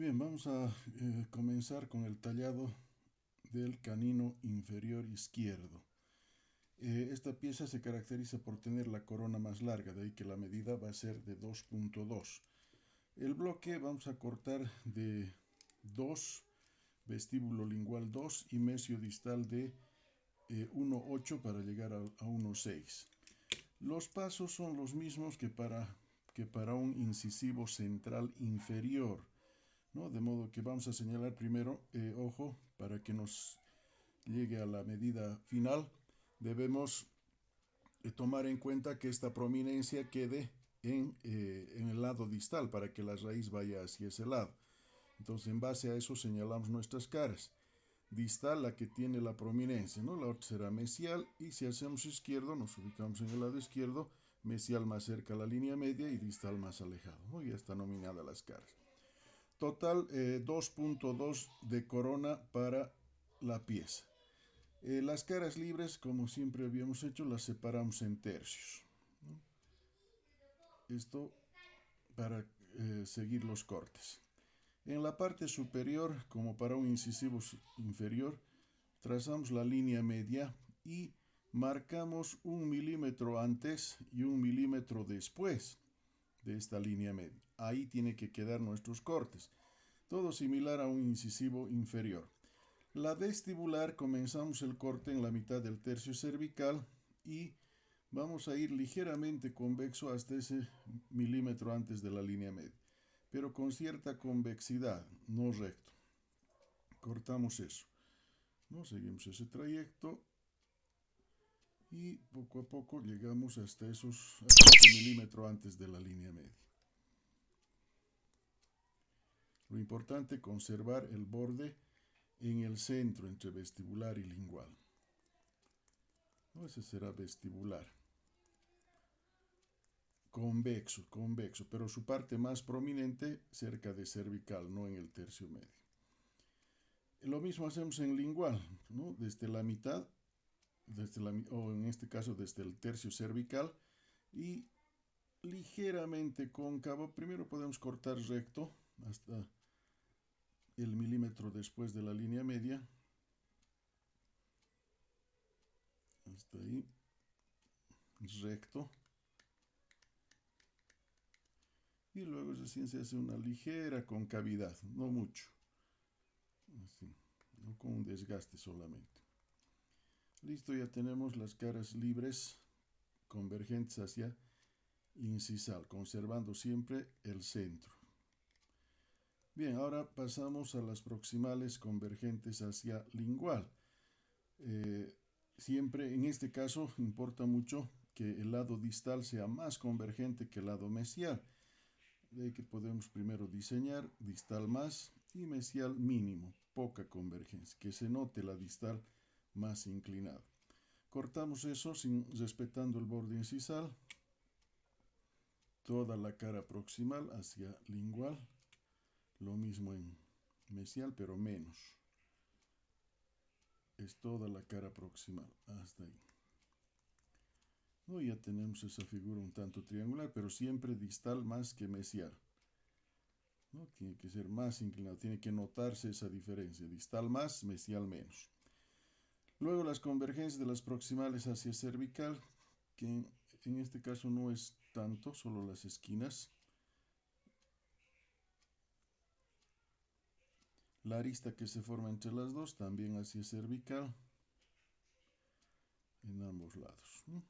Bien, vamos a comenzar con el tallado del canino inferior izquierdo. Esta pieza se caracteriza por tener la corona más larga, de ahí que la medida va a ser de 2.2. El bloque vamos a cortar de 2, vestíbulo lingual 2 y mesio distal de 1.8 para llegar a 1.6. Los pasos son los mismos que para un incisivo central inferior, ¿no? De modo que vamos a señalar primero, ojo, para que nos llegue a la medida final, debemos tomar en cuenta que esta prominencia quede en el lado distal para que la raíz vaya hacia ese lado. Entonces, en base a eso señalamos nuestras caras. Distal la que tiene la prominencia, ¿no? La otra será mesial, y si hacemos izquierdo, nos ubicamos en el lado izquierdo, mesial más cerca a la línea media y distal más alejado, ¿no? Ya está nominada las caras. Total 2.2 de corona para la pieza. Las caras libres, como siempre habíamos hecho, las separamos en tercios, ¿no? Esto para seguir los cortes. En la parte superior, como para un incisivo inferior, trazamos la línea media y marcamos 1 milímetro antes y 1 milímetro después de esta línea media. Ahí tiene que quedar nuestros cortes. Todo similar a un incisivo inferior. La vestibular, comenzamos el corte en la mitad del tercio cervical y vamos a ir ligeramente convexo hasta ese milímetro antes de la línea media, pero con cierta convexidad, no recto. Cortamos eso, ¿no? Seguimos ese trayecto y poco a poco llegamos hasta ese milímetro antes de la línea media. Lo importante es conservar el borde en el centro entre vestibular y lingual, ¿no? Ese será vestibular. Convexo, pero su parte más prominente cerca de cervical, no en el tercio medio. Lo mismo hacemos en lingual, ¿no? Desde la mitad, o en este caso desde el tercio cervical, y ligeramente cóncavo. Primero podemos cortar recto hasta el milímetro después de la línea media, hasta ahí, recto, y luego recién se hace una ligera concavidad, no mucho, así, no con un desgaste solamente. Listo, ya tenemos las caras libres convergentes hacia incisal, conservando siempre el centro. Bien, ahora pasamos a las proximales convergentes hacia lingual. Siempre en este caso importa mucho que el lado distal sea más convergente que el lado mesial. De ahí que podemos primero diseñar distal más y mesial mínimo, poca convergencia, que se note la distal más inclinada. Cortamos eso respetando el borde incisal, toda la cara proximal hacia lingual, lo mismo en mesial, pero menos. Es toda la cara proximal, hasta ahí. ¿No? Ya tenemos esa figura un tanto triangular, pero siempre distal más que mesial, ¿no? Tiene que ser más inclinado, tiene que notarse esa diferencia, distal más, mesial menos. Luego las convergencias de las proximales hacia cervical, que en este caso no es tanto, solo las esquinas. La arista que se forma entre las dos también hacia cervical en ambos lados, ¿no?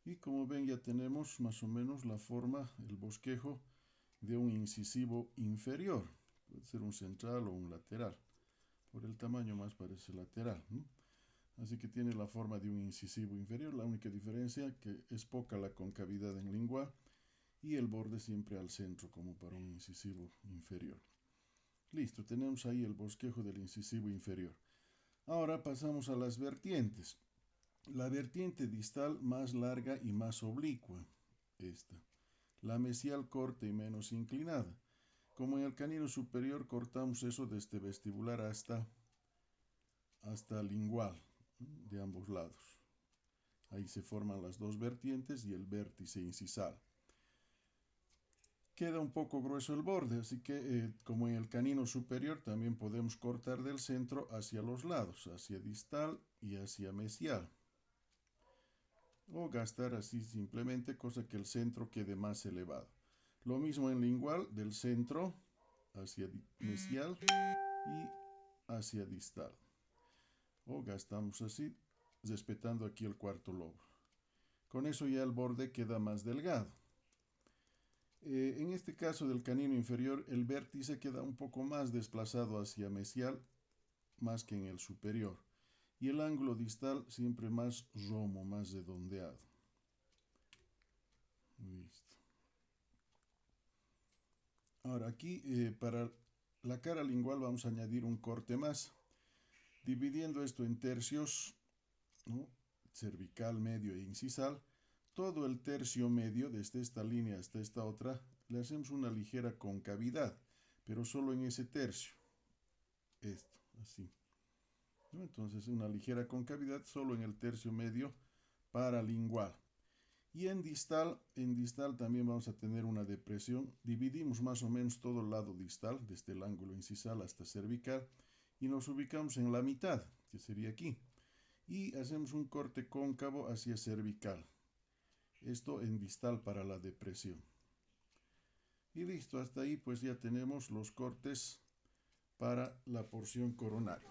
Y como ven, ya tenemos más o menos la forma, el bosquejo de un incisivo inferior. Puede ser un central o un lateral. Por el tamaño más parece lateral, ¿no? Así que tiene la forma de un incisivo inferior. La única diferencia que es poca la concavidad en lengua y el borde siempre al centro, como para un incisivo inferior. Listo, tenemos ahí el bosquejo del incisivo inferior. Ahora pasamos a las vertientes. La vertiente distal más larga y más oblicua, esta. La mesial corta y menos inclinada. Como en el canino superior, cortamos eso desde vestibular hasta lingual, de ambos lados. Ahí se forman las dos vertientes y el vértice incisal. queda un poco grueso el borde, así que como en el canino superior también podemos cortar del centro hacia los lados, hacia distal y hacia mesial. O gastar así simplemente, cosa que el centro quede más elevado. Lo mismo en lingual, del centro hacia mesial y hacia distal. O gastamos así, respetando aquí el cuarto lobo. Con eso ya el borde queda más delgado. En este caso del canino inferior, el vértice queda un poco más desplazado hacia mesial, más que en el superior. Y el ángulo distal siempre más romo, más redondeado. Listo. Ahora aquí para la cara lingual vamos a añadir un corte más. Dividiendo esto en tercios, ¿no? Cervical, medio e incisal. Todo el tercio medio, desde esta línea hasta esta otra, le hacemos una ligera concavidad, pero solo en ese tercio. Esto, así. ¿No? Entonces, una ligera concavidad solo en el tercio medio paralingual. Y en distal también vamos a tener una depresión. Dividimos más o menos todo el lado distal, desde el ángulo incisal hasta cervical, y nos ubicamos en la mitad, que sería aquí. Y hacemos un corte cóncavo hacia cervical. Esto en distal para la depresión. Y listo, hasta ahí pues ya tenemos los cortes para la porción coronaria.